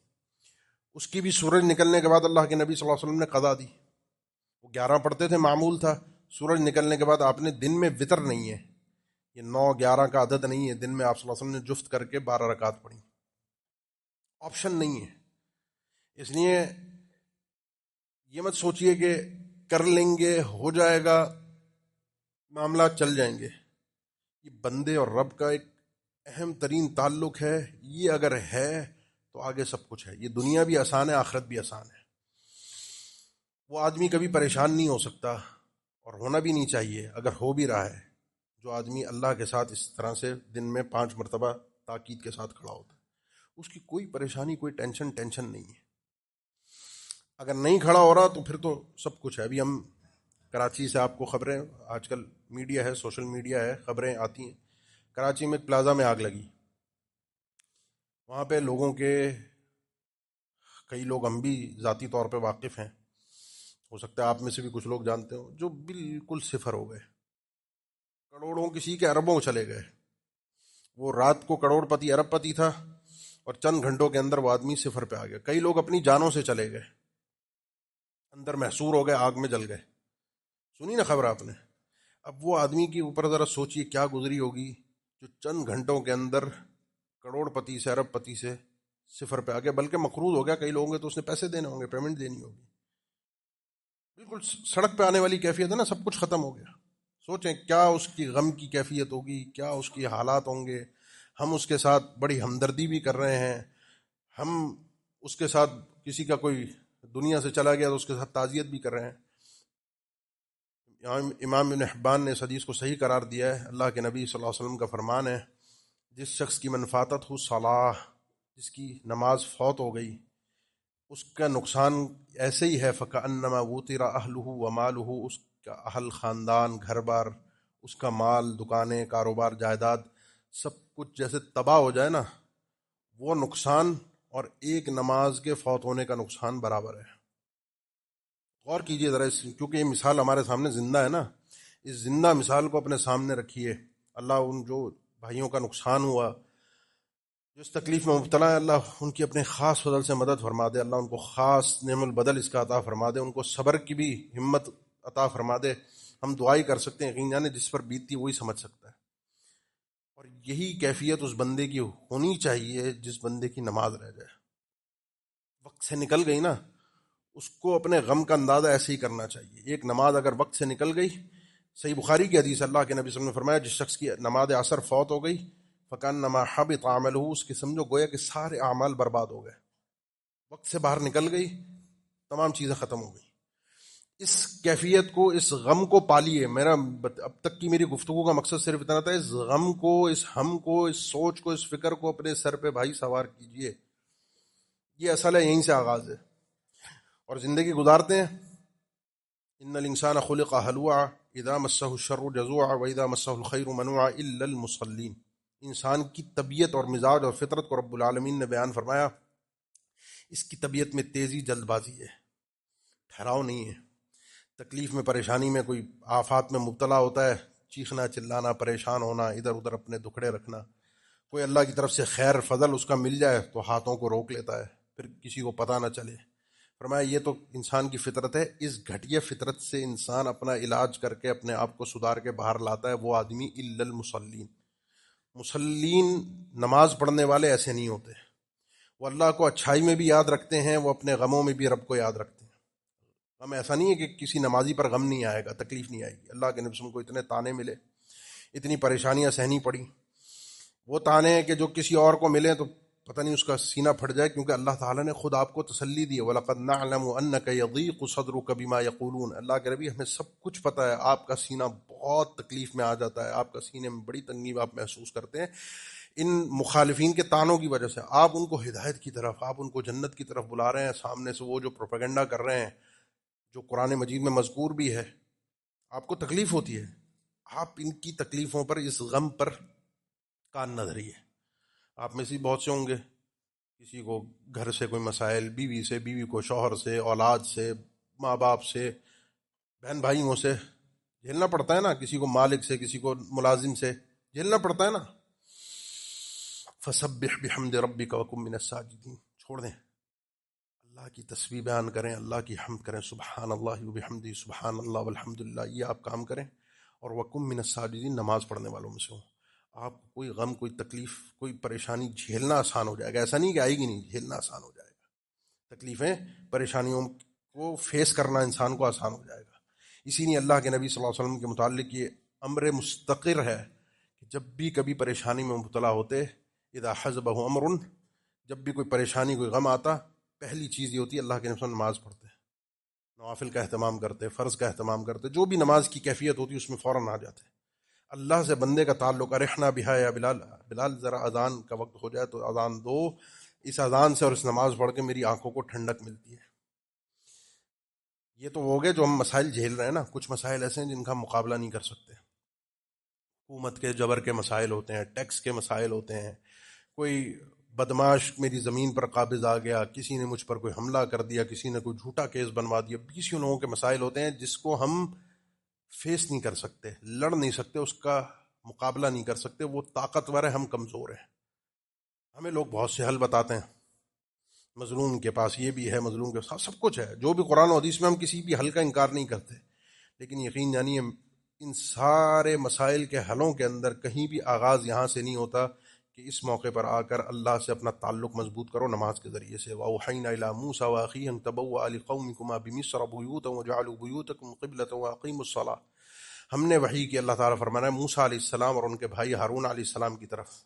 اس کی بھی سورج نکلنے کے بعد اللہ کے نبی صلی اللہ علیہ وسلم نے قضا دی. وہ 11 پڑھتے تھے، معمول تھا. سورج نکلنے کے بعد آپ نے دن میں وطر نہیں ہے، یہ 9 11 کا عدد نہیں ہے، دن میں آپ صلی اللہ علیہ وسلم نے جفت کر کے 12 رکعت پڑھی. آپشن نہیں ہے. اس لیے یہ مت سوچئے کہ کر لیں گے، ہو جائے گا، معاملات چل جائیں گے. یہ بندے اور رب کا ایک اہم ترین تعلق ہے. یہ اگر ہے تو آگے سب کچھ ہے. یہ دنیا بھی آسان ہے، آخرت بھی آسان ہے. وہ آدمی کبھی پریشان نہیں ہو سکتا، اور ہونا بھی نہیں چاہیے. اگر ہو بھی رہا ہے، جو آدمی اللہ کے ساتھ اس طرح سے دن میں 5 مرتبہ تاکید کے ساتھ کھڑا ہوتا ہے، اس کی کوئی پریشانی، کوئی ٹینشن نہیں ہے. اگر نہیں کھڑا ہو رہا تو پھر تو سب کچھ ہے. ابھی ہم کراچی سے آپ کو خبریں، آج کل میڈیا ہے، سوشل میڈیا ہے، خبریں آتی ہیں. کراچی میں ایک پلازا میں آگ لگی، وہاں پہ لوگوں کے، کئی لوگ ہم بھی ذاتی طور پہ واقف ہیں، ہو سکتا ہے آپ میں سے بھی کچھ لوگ جانتے ہو، جو بالکل صفر ہو گئے. کروڑوں، کسی کے اربوں چلے گئے. وہ رات کو کروڑ پتی ارب پتی تھا، اور چند گھنٹوں کے اندر وہ آدمی صفر پہ آ گیا. کئی لوگ اپنی جانوں سے چلے گئے، اندر محصور ہو گئے، آگ میں جل گئے. سنی نا خبر آپ نے؟ اب وہ آدمی کے اوپر ذرا سوچئے کیا گزری ہوگی جو چند گھنٹوں کے اندر کروڑ پتی سے، ارب پتی سے صفر پہ آ گیا، بلکہ مقروض ہو گیا. کئی لوگوں کے تو اس نے پیسے دینے ہوں گے، پیمنٹ دینی ہوگی. بالکل سڑک پہ آنے والی کیفیت ہے نا، سب کچھ ختم ہو گیا. سوچیں کیا اس کی غم کی کیفیت ہوگی، کیا اس کی حالات ہوں گے. ہم اس کے ساتھ بڑی ہمدردی بھی کر رہے ہیں، ہم اس کے ساتھ، کسی کا کوئی دنیا سے چلا گیا تو اس کے ساتھ تعزیت بھی کر رہے ہیں. امام ابن حبان نے اس حدیث کو صحیح قرار دیا ہے. اللہ کے نبی صلی اللہ علیہ وسلم کا فرمان ہے، جس شخص کی منفاتت ہو صلاح، جس کی نماز فوت ہو گئی، اس کا نقصان ایسے ہی ہے فَكَأَنَّمَا وُطِرَ أَهْلُهُ وَمَالُهُ، اس کا اہل، خاندان، گھر بار، اس کا مال، دکانیں، کاروبار، جائیداد، سب کچھ جیسے تباہ ہو جائے نا، وہ نقصان اور ایک نماز کے فوت ہونے کا نقصان برابر ہے. غور کیجئے ذرا کیونکہ یہ مثال ہمارے سامنے زندہ ہے نا، اس زندہ مثال کو اپنے سامنے رکھیے. اللہ ان جو بھائیوں کا نقصان ہوا، جو اس تکلیف میں مبتلا ہے، اللہ ان کی اپنے خاص فضل سے مدد فرما دے. اللہ ان کو خاص نعم البدل اس کا عطا فرما دے، ان کو صبر کی بھی ہمت عطا فرما دے. ہم دعائی کر سکتے ہیں، یقین جانے جس پر بیتتی وہی سمجھ سکتا ہے. اور یہی کیفیت اس بندے کی ہونی چاہیے جس بندے کی نماز رہ جائے، وقت سے نکل گئی نا، اس کو اپنے غم کا اندازہ ایسے ہی کرنا چاہیے. ایک نماز اگر وقت سے نکل گئی، صحیح بخاری کی حدیث، اللہ کے نبی صلی اللہ علیہ وسلم نے فرمایا جس شخص کی نماز عصر فوت ہو گئی، فَكَأَنَّمَا حَبِطَ عَمَلُهُ، اس کے سمجھو گویا کہ سارے اعمال برباد ہو گئے. وقت سے باہر نکل گئی، تمام چیزیں ختم ہو گئی. اس کیفیت کو، اس غم کو پالیے. میرا اب تک کی میری گفتگو کا مقصد صرف اتنا تھا، اس غم کو، اس ہم کو، اس سوچ کو، اس فکر کو اپنے سر پہ بھائی سوار کیجئے. یہ اصل ہے، یہیں سے آغاز ہے. اور زندگی گزارتے ہیں. ان الانسان خلق ہلوعا اذا مسہ الشر جزوعا واذا مسہ الخیر منوعا الا المصلین. انسان کی طبیعت اور مزاج اور فطرت کو رب العالمین نے بیان فرمایا. اس کی طبیعت میں تیزی، جلد بازی ہے، ٹھہراؤ نہیں ہے. تکلیف میں، پریشانی میں، کوئی آفات میں مبتلا ہوتا ہے، چیخنا، چلانا، پریشان ہونا، ادھر ادھر اپنے دکھڑے رکھنا. کوئی اللہ کی طرف سے خیر فضل اس کا مل جائے تو ہاتھوں کو روک لیتا ہے، پھر کسی کو پتہ نہ چلے. فرمایا یہ تو انسان کی فطرت ہے. اس گھٹیا فطرت سے انسان اپنا علاج کر کے اپنے آپ کو سدھار کے باہر لاتا ہے. وہ آدمی الا المصلین، مسلین نماز پڑھنے والے ایسے نہیں ہوتے. وہ اللہ کو اچھائی میں بھی یاد رکھتے ہیں، وہ اپنے غموں میں بھی رب کو یاد رکھتے ہیں. غم ایسا نہیں ہے کہ کسی نمازی پر غم نہیں آئے گا، تکلیف نہیں آئے گی. اللہ کے نبی صلی اللہ علیہ وسلم کو اتنے تانے ملے، اتنی پریشانیاں سہنی پڑی. وہ تانے ہیں کہ جو کسی اور کو ملے تو پتہ نہیں اس کا سینہ پھٹ جائے، کیونکہ اللہ تعالیٰ نے خود آپ کو تسلی دی ہے. وَلَقَدْ نَعْلَمُ أَنَّكَ يَضِيقُ صَدْرُكَ بِمَا يَقُولُونَ. اللہ کے نبی ہمیں سب کچھ پتہ ہے، آپ کا سینہ بہت تکلیف میں آ جاتا ہے، آپ کا سینے میں بڑی تنگی آپ محسوس کرتے ہیں ان مخالفین کے تانوں کی وجہ سے. آپ ان کو ہدایت کی طرف، آپ ان کو جنت کی طرف بلا رہے ہیں، سامنے سے وہ جو پروپیگنڈا کر رہے ہیں جو قرآن مجید میں مذکور بھی ہے، آپ کو تکلیف ہوتی ہے. آپ ان کی تکلیفوں پر، اس غم پر کان نہ دھریے. آپ میں سے بہت سے ہوں گے، کسی کو گھر سے کوئی مسائل، بیوی سے، بیوی کو شوہر سے، اولاد سے، ماں باپ سے، بہن بھائیوں سے جھیلنا پڑتا ہے نا. کسی کو مالک سے، کسی کو ملازم سے جھیلنا پڑتا ہے نا. فسبح بحمد ربک وکن من الساجدین. چھوڑ دیں، اللہ کی تسبیح بیان کریں، اللہ کی حمد کریں. سبحان اللہ وبحمدہ، سبحان اللہ والحمدللہ. یہ آپ کام کریں اور وکن من الساجدین، نماز پڑھنے والوں میں سے ہوں. آپ کو کوئی غم، کوئی تکلیف، کوئی پریشانی جھیلنا آسان ہو جائے گا. ایسا نہیں کہ آئے گی نہیں، جھیلنا آسان ہو جائے گا. تکلیفیں، پریشانیوں کو فیس کرنا انسان کو آسان ہو جائے گا. اسی لیے اللہ کے نبی صلی اللہ علیہ وسلم کے متعلق یہ امر مستقر ہے کہ جب بھی کبھی پریشانی میں مبتلا ہوتے، اذا حزبہ امر، جب بھی کوئی پریشانی، کوئی غم آتا، پہلی چیز یہ ہوتی ہے اللہ کے نبی نماز پڑھتے، نوافل کا اہتمام کرتے، فرض کا اہتمام کرتے. جو بھی نماز کی کیفیت ہوتی اس میں فوراً آ جاتے. اللہ سے بندے کا تعلق، ارحنا بہا یا بلال، بلال ذرا اذان کا وقت ہو جائے تو اذان دو. اس اذان سے اور اس نماز پڑھ کے میری آنکھوں کو ٹھنڈک ملتی ہے. یہ تو ہو گئے جو ہم مسائل جھیل رہے ہیں نا. کچھ مسائل ایسے ہیں جن کا مقابلہ نہیں کر سکتے. حکومت کے جبر کے مسائل ہوتے ہیں، ٹیکس کے مسائل ہوتے ہیں، کوئی بدماش میری زمین پر قابض آ گیا، کسی نے مجھ پر کوئی حملہ کر دیا، کسی نے کوئی جھوٹا کیس بنوا دیا. 20 لوگوں کے مسائل ہوتے ہیں جس کو ہم فیس نہیں کر سکتے، لڑ نہیں سکتے، اس کا مقابلہ نہیں کر سکتے. وہ طاقتور ہے، ہم کمزور ہیں. ہمیں لوگ بہت سے حل بتاتے ہیں، مظلوم کے پاس یہ بھی ہے، مظلوم کے پاس سب کچھ ہے. جو بھی قرآن و حدیث میں، ہم کسی بھی حل کا انکار نہیں کرتے، لیکن یقین جانیے ان سارے مسائل کے حلوں کے اندر کہیں بھی آغاز یہاں سے نہیں ہوتا کہ اس موقع پر آ کر اللہ سے اپنا تعلق مضبوط کرو نماز کے ذریعے سے. وَأَوْحَيْنَا إِلَىٰ مُوسَىٰ وَأَخِيهِ أَن تَبَوَّأَ لِقَوْمِكُمَا بِمِصْرَ بُيُوتًا وَاجْعَلُوا بُيُوتَكُمْ قِبْلَةً وَأَقِيمُوا الصَّلَاةَ. ہم نے وحی کی، اللہ تعالیٰ فرمانا ہے موسیٰ علیہ السلام اور ان کے بھائی ہارون علیہ السلام کی طرف.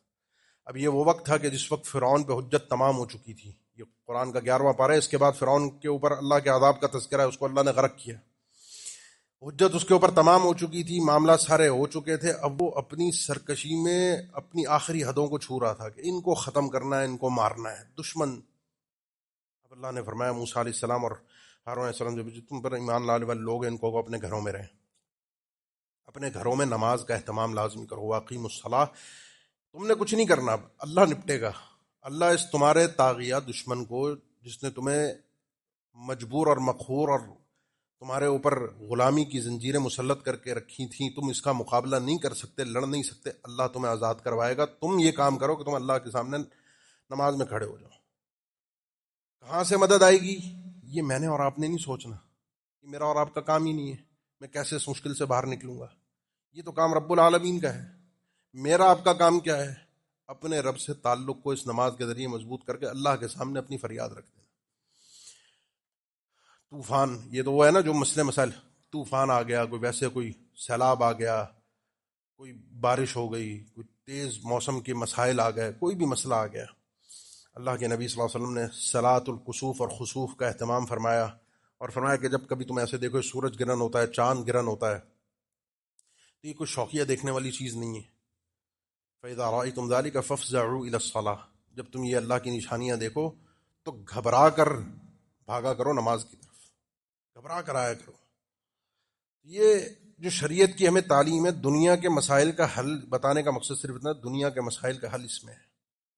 اب یہ وہ وقت تھا کہ جس وقت فرعون پہ حجت تمام ہو چکی تھی. یہ قرآن کا 11واں پارہ ہے. اس کے بعد فرعون کے اوپر اللہ کے عذاب کا تذکرہ ہے، اس کو اللہ نے غرق کیا. حجت اس کے اوپر تمام ہو چکی تھی، معاملات سارے ہو چکے تھے. اب وہ اپنی سرکشی میں اپنی آخری حدوں کو چھو رہا تھا کہ ان کو ختم کرنا ہے، ان کو مارنا ہے، دشمن. اب اللہ نے فرمایا موسیٰ علیہ السلام اور ہارون علیہ السلام، جو تم پر ایمان لانے والے لوگ ہیں، ان کو اپنے گھروں میں رہیں، اپنے گھروں میں نماز کا اہتمام لازمی کرو. واقیم الصلاۃ. تم نے کچھ نہیں کرنا، اللہ نپٹے گا. اللہ اس تمہارے طاغیہ دشمن کو، جس نے تمہیں مجبور اور مقہور اور تمہارے اوپر غلامی کی زنجیریں مسلط کر کے رکھی تھیں، تم اس کا مقابلہ نہیں کر سکتے، لڑ نہیں سکتے، اللہ تمہیں آزاد کروائے گا. تم یہ کام کرو کہ تم اللہ کے سامنے نماز میں کھڑے ہو جاؤ. کہاں سے مدد آئے گی؟ یہ میں نے اور آپ نے نہیں سوچنا، یہ میرا اور آپ کا کام ہی نہیں ہے. میں کیسے اس مشکل سے باہر نکلوں گا؟ یہ تو کام رب العالمین کا ہے. میرا آپ کا کام کیا ہے؟ اپنے رب سے تعلق کو اس نماز کے ذریعے مضبوط کر کے اللہ کے سامنے اپنی فریاد رکھ دینا. طوفان، یہ تو وہ ہے نا جو مسئلے مسائل، طوفان آ گیا، کوئی ویسے کوئی سیلاب آ گیا، کوئی بارش ہو گئی، کوئی تیز موسم کے مسائل آ گئے، کوئی بھی مسئلہ آ گیا، اللہ کے نبی صلی اللہ علیہ وسلم نے صلاۃ الکسوف اور خسوف کا اہتمام فرمایا، اور فرمایا کہ جب کبھی تم ایسے دیکھو سورج گرہن ہوتا ہے، چاند گرہن ہوتا ہے، تو یہ کوئی شوقیہ دیکھنے والی چیز نہیں ہے. فَإِذَا رَأَيْتُمْ ذَلِكَ فَافْزَعُوا إِلَى الصَّلَاةِ. جب تم یہ اللہ کی نشانیاں دیکھو تو گھبرا کر بھاگا کرو نماز کی طرف، گھبرا کر آیا کرو. یہ جو شریعت کی ہمیں تعلیم ہے، دنیا کے مسائل کا حل بتانے کا مقصد صرف اتنا، دنیا کے مسائل کا حل اس میں ہے.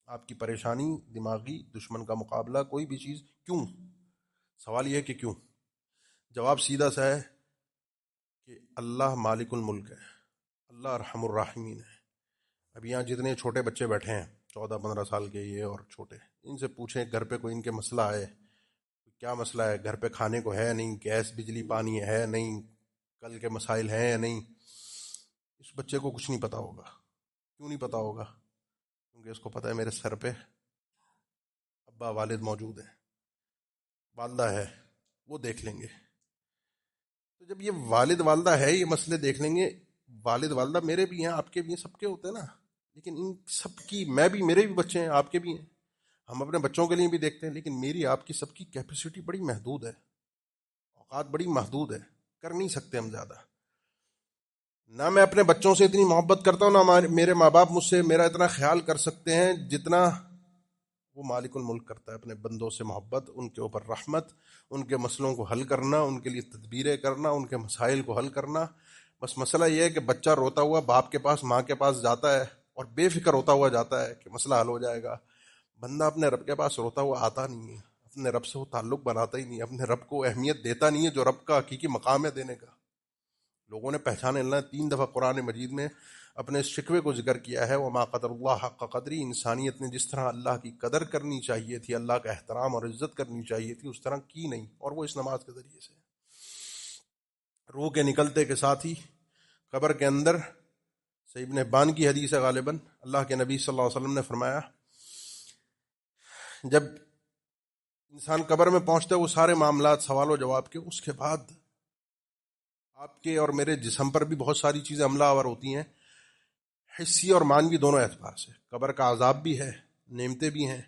آپ کی پریشانی، دماغی دشمن کا مقابلہ، کوئی بھی چیز، کیوں؟ سوال یہ ہے کہ کیوں. جواب سیدھا سا ہے کہ اللہ مالک الملک ہے، اللہ ارحم الراحمین ہے. اب یہاں جتنے چھوٹے بچے بیٹھے ہیں، 14-15 سال کے یہ اور چھوٹے، ان سے پوچھیں گھر پہ کوئی ان کے مسئلہ ہے، کیا مسئلہ ہے، گھر پہ کھانے کو ہے نہیں، گیس بجلی پانی ہے نہیں، کل کے مسائل ہیں یا نہیں، اس بچے کو کچھ نہیں پتا ہوگا۔ کیوں نہیں پتا ہوگا؟ کیونکہ اس کو پتا ہے میرے سر پہ ابا والد موجود ہیں، والدہ ہے، وہ دیکھ لیں گے۔ تو جب یہ والد والدہ ہے یہ مسئلے دیکھ لیں گے، والد والدہ میرے بھی ہیں، آپ کے بھی ہیں، سب کے ہوتے ہیں نا، لیکن ان سب کی میں بھی، میرے بھی بچے ہیں، آپ کے بھی ہیں، ہم اپنے بچوں کے لیے بھی دیکھتے ہیں، لیکن میری آپ کی سب کی کیپیسٹی بڑی محدود ہے، اوقات بڑی محدود ہے، کر نہیں سکتے ہم زیادہ۔ نہ میں اپنے بچوں سے اتنی محبت کرتا ہوں، نہ میرے ماں باپ مجھ سے میرا اتنا خیال کر سکتے ہیں جتنا وہ مالک الملک کرتا ہے، اپنے بندوں سے محبت، ان کے اوپر رحمت، ان کے مسئلوں کو حل کرنا، ان کے لیے تدبیریں کرنا، ان کے مسائل کو حل کرنا۔ بس مسئلہ یہ ہے کہ بچہ روتا ہوا باپ کے پاس ماں کے پاس جاتا ہے اور بے فکر ہوتا ہوا جاتا ہے کہ مسئلہ حل ہو جائے گا۔ بندہ اپنے رب کے پاس روتا ہوا آتا نہیں ہے، اپنے رب سے وہ تعلق بناتا ہی نہیں، اپنے رب کو اہمیت دیتا نہیں ہے جو رب کا حقیقی مقام ہے دینے کا۔ لوگوں نے پہچانے، اللہ نے 3 دفعہ قرآن مجید میں اپنے اس شکوے کو ذکر کیا ہے، وما قدر اللہ حق قدری، انسانیت نے جس طرح اللہ کی قدر کرنی چاہیے تھی، اللہ کا احترام اور عزت کرنی چاہیے تھی، اس طرح کی نہیں، اور وہ اس نماز کے ذریعے سے۔ روح کے نکلتے کے ساتھ ہی قبر کے اندر، صحیح ابن حبان کی حدیث ہے غالباً، اللہ کے نبی صلی اللہ علیہ وسلم نے فرمایا جب انسان قبر میں پہنچتا ہے وہ سارے معاملات سوال و جواب کے، اس کے بعد آپ کے اور میرے جسم پر بھی بہت ساری چیزیں عملہ آور ہوتی ہیں، حسی اور مانوی دونوں اعتبار سے۔ قبر کا عذاب بھی ہے، نعمتیں بھی ہیں،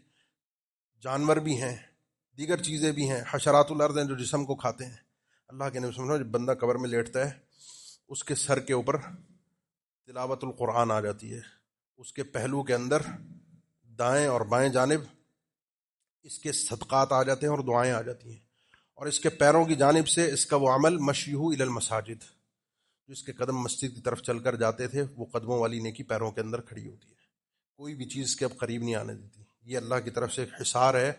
جانور بھی ہیں، دیگر چیزیں بھی ہیں، حشرات الارض ہیں جو جسم کو کھاتے ہیں۔ اللہ کے نبی صلی اللہ علیہ وسلم، جب بندہ قبر میں لیٹتا ہے اس کے سر کے اوپر تلاوت القرآن آ جاتی ہے، اس کے پہلو کے اندر دائیں اور بائیں جانب اس کے صدقات آ جاتے ہیں اور دعائیں آ جاتی ہیں، اور اس کے پیروں کی جانب سے اس کا وہ عمل مشیہ الی المساجد، جو اس کے قدم مسجد کی طرف چل کر جاتے تھے، وہ قدموں والی نیکی پیروں کے اندر کھڑی ہوتی ہے، کوئی بھی چیز کے اب قریب نہیں آنے دیتی۔ یہ اللہ کی طرف سے ایک حصار ہے۔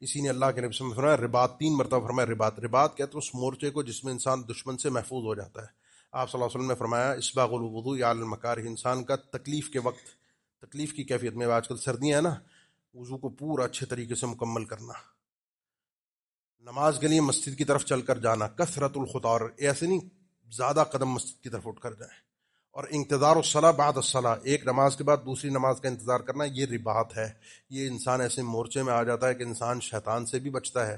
اسی نے اللہ کے نبی صلی اللہ علیہ وسلم نے فرمایا رباط، 3 مرتبہ فرمایا رباط۔ رباط کہتے ہیں اس مورچے کو جس میں انسان دشمن سے محفوظ ہو جاتا ہے۔ آپ صلی اللہ علیہ وسلم نے فرمایا اسباغ الوضوء علی المکارہ، انسان کا تکلیف کے وقت، تکلیف کی کیفیت میں، آج کل سردیاں ہیں نا، وضو کو پورا اچھے طریقے سے مکمل کرنا، نماز کے لیے مسجد کی طرف چل کر جانا، کثرت الخطار، ایسے نہیں زیادہ قدم مسجد کی طرف اٹھ کر جائیں، اور انتظار الصلاۃ بعد الصلاۃ، ایک نماز کے بعد دوسری نماز کا انتظار کرنا، یہ رباط ہے۔ یہ انسان ایسے مورچے میں آ جاتا ہے کہ انسان شیطان سے بھی بچتا ہے،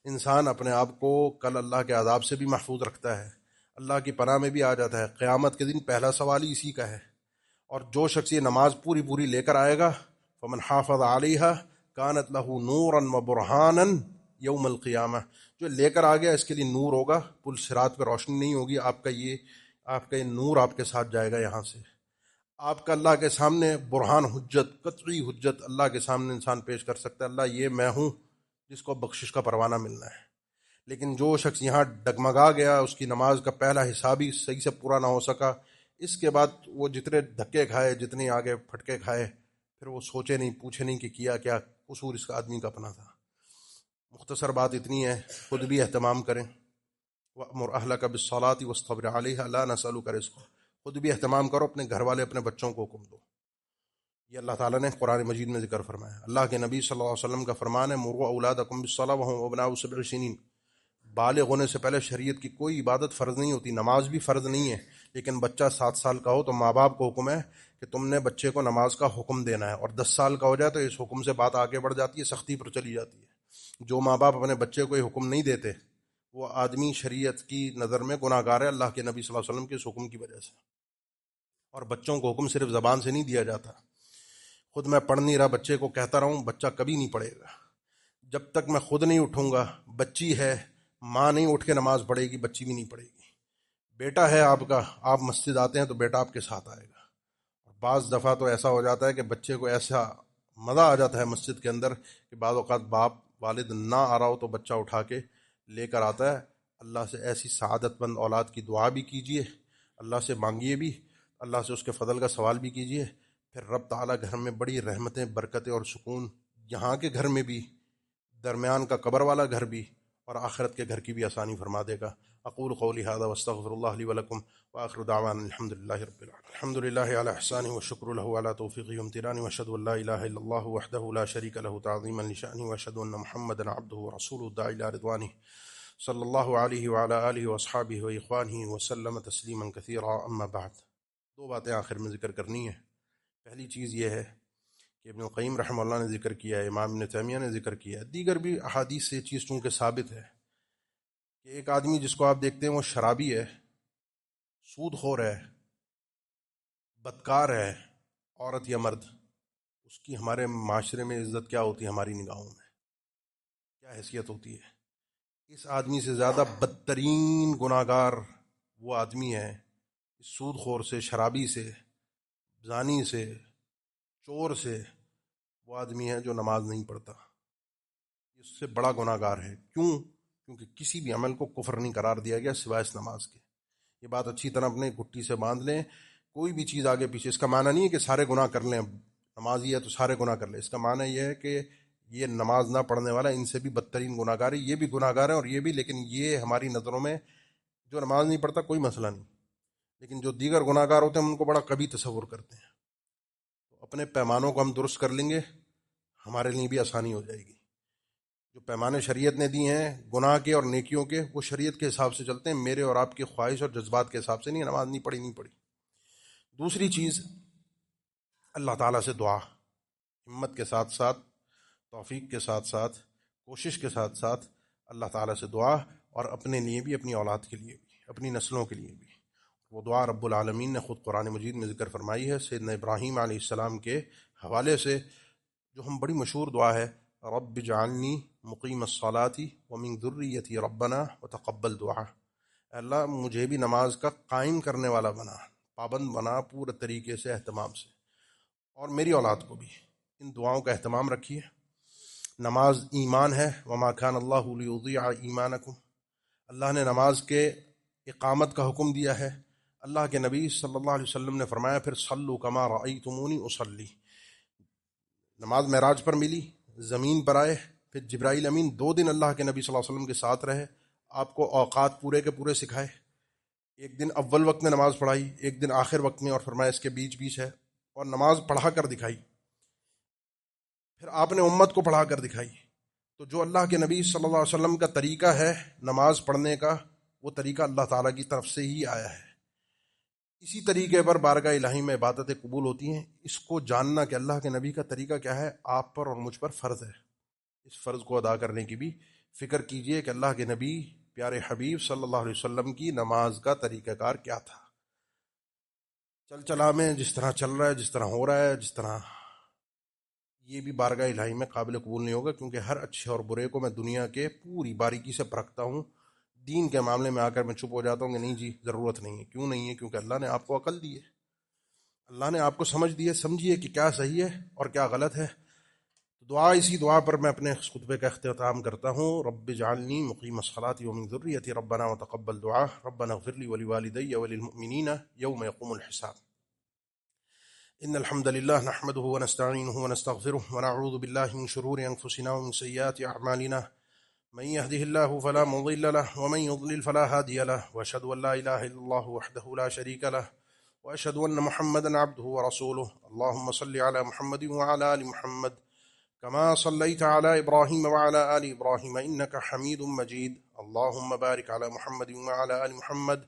انسان اپنے آپ کو کل اللہ کے عذاب سے بھی محفوظ رکھتا ہے، اللہ کی پناہ میں بھی آ جاتا ہے۔ قیامت کے دن پہلا سوال ہی اسی کا ہے۔ اور جو شخص یہ نماز پوری پوری لے کر آئے گا، فمن حافظ علیہا کانت لہ نورا و برہانا یوم القیامہ، جو لے کر آ گیا اس کے لیے نور ہوگا، پل صراط پہ روشنی نہیں ہوگی، آپ کا یہ نور آپ کے ساتھ جائے گا، یہاں سے آپ کا اللہ کے سامنے برہان، حجت، قطعی حجت اللہ کے سامنے انسان پیش کر سکتا ہے، اللہ یہ میں ہوں جس کو بخشش کا پروانہ ملنا ہے۔ لیکن جو شخص یہاں ڈگمگا گیا، اس کی نماز کا پہلا حساب ہی صحیح سے پورا نہ ہو سکا، اس کے بعد وہ جتنے دھکے کھائے، جتنے آگے پھٹکے کھائے، پھر وہ سوچے نہیں، پوچھے نہیں کہ کیا کیا قصور اس کا آدمی کا اپنا تھا۔ مختصر بات اتنی ہے، خود بھی اہتمام کریں، وَأْمُرْ أَهْلَكَ بِالصَّلَاةِ وَاصْطَبِرْ عَلَيْهَا لَا نَسْأَلُكَ رِزْقًا، خود بھی اہتمام کرو، اپنے گھر والے، اپنے بچوں کو حکم دو۔ یہ اللہ تعالیٰ نے قرآن مجید میں ذکر فرمایا۔ اللہ کے نبی صلی اللہ علیہ وسلم کا فرمان ہے مُرُوا أَوْلَادَكُمْ بِالصَّلَاةِ وَهُمْ أَبْنَاءُ 7 سنین، بالغ ہونے سے پہلے شریعت کی کوئی عبادت فرض نہیں ہوتی، نماز بھی فرض نہیں ہے، لیکن بچہ 7 سال کا ہو تو ماں باپ کو حکم ہے کہ تم نے بچے کو نماز کا حکم دینا ہے، اور 10 سال کا ہو جائے تو اس حکم سے بات آگے بڑھ جاتی ہے، سختی پر چلی جاتی ہے۔ جو ماں باپ اپنے بچے کو یہ حکم نہیں دیتے وہ آدمی شریعت کی نظر میں گناہ گار ہے، اللہ کے نبی صلی اللہ علیہ وسلم کے اس حکم کی وجہ سے۔ اور بچوں کو حکم صرف زبان سے نہیں دیا جاتا، خود میں پڑھ نہیں رہا بچے کو کہتا رہوں، بچہ کبھی نہیں پڑھے گا جب تک میں خود نہیں اٹھوں گا۔ بچی ہے، ماں نہیں اٹھ کے نماز پڑھے گی، بچی بھی نہیں پڑھے گی۔ بیٹا ہے آپ کا، آپ مسجد آتے ہیں تو بیٹا آپ کے ساتھ آئے گا۔ اور بعض دفعہ تو ایسا ہو جاتا ہے کہ بچے کو ایسا مزہ آ جاتا ہے مسجد کے اندر کہ بعض اوقات باپ والد نہ آ رہا ہو تو بچہ اٹھا کے لے کر آتا ہے۔ اللہ سے ایسی سعادت مند اولاد کی دعا بھی کیجیے، اللہ سے مانگیے بھی، اللہ سے اس کے فضل کا سوال بھی کیجیے، پھر رب تعالیٰ گھر میں بڑی رحمتیں، برکتیں اور سکون، یہاں کے گھر میں بھی، درمیان کا قبر والا گھر بھی، اور آخرت کے گھر کی بھی آسانی فرما دے گا۔ اقول قولی ھذا واستغفر اللہ لی ولکم وآخر دعوانا الحمدللہ رب العالمین۔ الحمدللہ علی احسانہ والشکر لہ علی توفیقہ وامتنانہ واشہد ان لا الہ الا اللہ وحدہ لا شریک لہ تعظیما لشأنہ واشہد ان محمدا عبدہ ورسولہ الداعی الی رضوانہ صلی اللہ علیہ وعلی آلہ واصحابہ واخوانہ وسلم تسلیما کثیرا۔ اما بعد، دو باتیں آخر میں ذکر کرنی ہے۔ پہلی چیز یہ ہے کہ ابن القیم رحمہ اللہ نے ذکر کیا ہے، امام ابن تیمیہ نے ذکر کیا ہے، دیگر بھی احادیث سے یہ چیز چونکہ ثابت ہے کہ ایک آدمی جس کو آپ دیکھتے ہیں وہ شرابی ہے، سود خور ہے، بدکار ہے، عورت یا مرد، اس کی ہمارے معاشرے میں عزت کیا ہوتی ہے؟ ہماری نگاہوں میں کیا حیثیت ہوتی ہے؟ اس آدمی سے زیادہ بدترین گناہگار وہ آدمی ہے اس سود خور سے، شرابی سے، زانی سے، چور سے، وہ آدمی ہے جو نماز نہیں پڑھتا۔ اس سے بڑا گناہگار ہے۔ کیوں؟ کیونکہ کسی بھی عمل کو کفر نہیں قرار دیا گیا سوائے اس نماز کے۔ یہ بات اچھی طرح اپنے گھٹی سے باندھ لیں۔ کوئی بھی چیز آگے پیچھے، اس کا معنی نہیں ہے کہ سارے گناہ کر لیں، نماز یہ ہے تو سارے گناہ کر لیں۔ اس کا معنی یہ ہے کہ یہ نماز نہ پڑھنے والا ان سے بھی بدترین گناہگار ہے، یہ بھی گناہگار ہے اور یہ بھی، لیکن یہ ہماری نظروں میں جو نماز نہیں پڑھتا کوئی مسئلہ نہیں، لیکن جو دیگر گناہگار ہوتے ہیں ہم ان کو بڑا کبھی تصور کرتے ہیں۔ تو اپنے پیمانوں کو ہم درست کر لیں گے، ہمارے لیے بھی آسانی ہو جائے گی۔ جو پیمانے شریعت نے دی ہیں گناہ کے اور نیکیوں کے، وہ شریعت کے حساب سے چلتے ہیں، میرے اور آپ کی خواہش اور جذبات کے حساب سے نہیں۔ نماز نہیں پڑھی نہیں پڑھی۔ دوسری چیز، اللہ تعالیٰ سے دعا، ہمت کے ساتھ ساتھ، توفیق کے ساتھ ساتھ، کوشش کے ساتھ ساتھ اللہ تعالیٰ سے دعا، اور اپنے لیے بھی، اپنی اولاد کے لیے بھی، اپنی نسلوں کے لیے بھی۔ وہ دعا رب العالمین نے خود قرآن مجید میں ذکر فرمائی ہے سیدنا ابراہیم علیہ السلام کے حوالے سے، جو ہم بڑی مشہور دعا ہے، رب اجعلنی مقیم الصلاۃ ومن ذریتی ربنا وتقبل دعا۔ اللہ مجھے بھی نماز کا قائم کرنے والا بنا، پابند بنا پورے طریقے سے، اہتمام سے، اور میری اولاد کو بھی۔ ان دعاؤں کا اہتمام رکھیے۔ نماز ایمان ہے، وما کان اللہ لیضیع ایمانکم۔ اللہ نے نماز کے اقامت کا حکم دیا ہے۔ اللہ کے نبی صلی اللہ علیہ وسلم نے فرمایا پھر صلو کما رأیتمونی اصلی۔ نماز معراج پر ملی، زمین پر آئے، پھر جبرائیل امین 2 دن اللہ کے نبی صلی اللہ علیہ وسلم کے ساتھ رہے، آپ کو اوقات پورے کے پورے سکھائے۔ ایک دن اول وقت میں نماز پڑھائی، ایک دن آخر وقت میں، اور فرمایا اس کے بیچ بیچ ہے، اور نماز پڑھا کر دکھائی۔ پھر آپ نے امت کو پڑھا کر دکھائی۔ تو جو اللہ کے نبی صلی اللہ علیہ وسلم کا طریقہ ہے نماز پڑھنے کا، وہ طریقہ اللہ تعالیٰ کی طرف سے ہی آیا ہے۔ اسی طریقے پر بارگاہ الہی میں عبادتیں قبول ہوتی ہیں۔ اس کو جاننا کہ اللہ کے نبی کا طریقہ کیا ہے، آپ پر اور مجھ پر فرض ہے۔ اس فرض کو ادا کرنے کی بھی فکر کیجئے کہ اللہ کے نبی پیارے حبیب صلی اللہ علیہ وسلم کی نماز کا طریقہ کار کیا تھا۔ چل چلا میں جس طرح چل رہا ہے، جس طرح ہو رہا ہے، جس طرح، یہ بھی بارگاہ الہی میں قابل قبول نہیں ہوگا، کیونکہ ہر اچھے اور برے کو میں دنیا کے پوری باریکی سے پرکھتا ہوں۔ دین کے معاملے میں آ کر میں چپ ہو جاتا ہوں کہ نہیں جی ضرورت نہیں ہے۔ کیوں نہیں ہے؟ کیونکہ اللہ نے آپ کو عقل دی ہے، اللہ نے آپ کو سمجھ دی ہے۔ سمجھیے کہ کیا صحیح ہے اور کیا غلط ہے۔ دعا، اسی دعا پر میں اپنے خطبے کا اختتام کرتا ہوں۔ رب اجعلنی مقیم الصلاۃ ومن ذریتی ربنا وتقبل دعا ربنا اغفر لی ولوالدی وللمؤمنین یوم یقوم الحساب۔ ان الحمد لله نحمده ونستعینه ونستغفره ونعوذ بالله من شرور انفسنا ومن سیئات اعمالنا، من يهده الله فلا مضل له ومن يضلل فلا هادي له، واشهد ان لا اله الا الله وحده لا شريك له، واشهد ان محمدا عبده ورسوله۔ اللهم صل على محمد وعلى ال محمد كما صليت على ابراهيم وعلى ال ابراهيم انك حميد مجيد۔ اللهم بارك على محمد وعلى ال محمد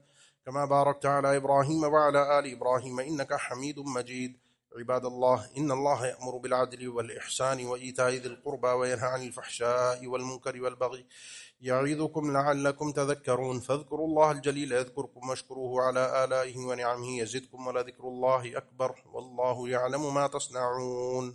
كما باركت على ابراهيم وعلى ال ابراهيم انك حميد مجيد۔ عباد الله، ان الله يأمر بالعدل والإحسان وإيتاء ذي القربى وينهى عن الفحشاء والمنكر والبغي يعظكم لعلكم تذكرون، فاذكروا الله الجليل يذكركم واشكروه على آلائه ونعمه يزدكم ولذكر الله أكبر والله يعلم ما تصنعون۔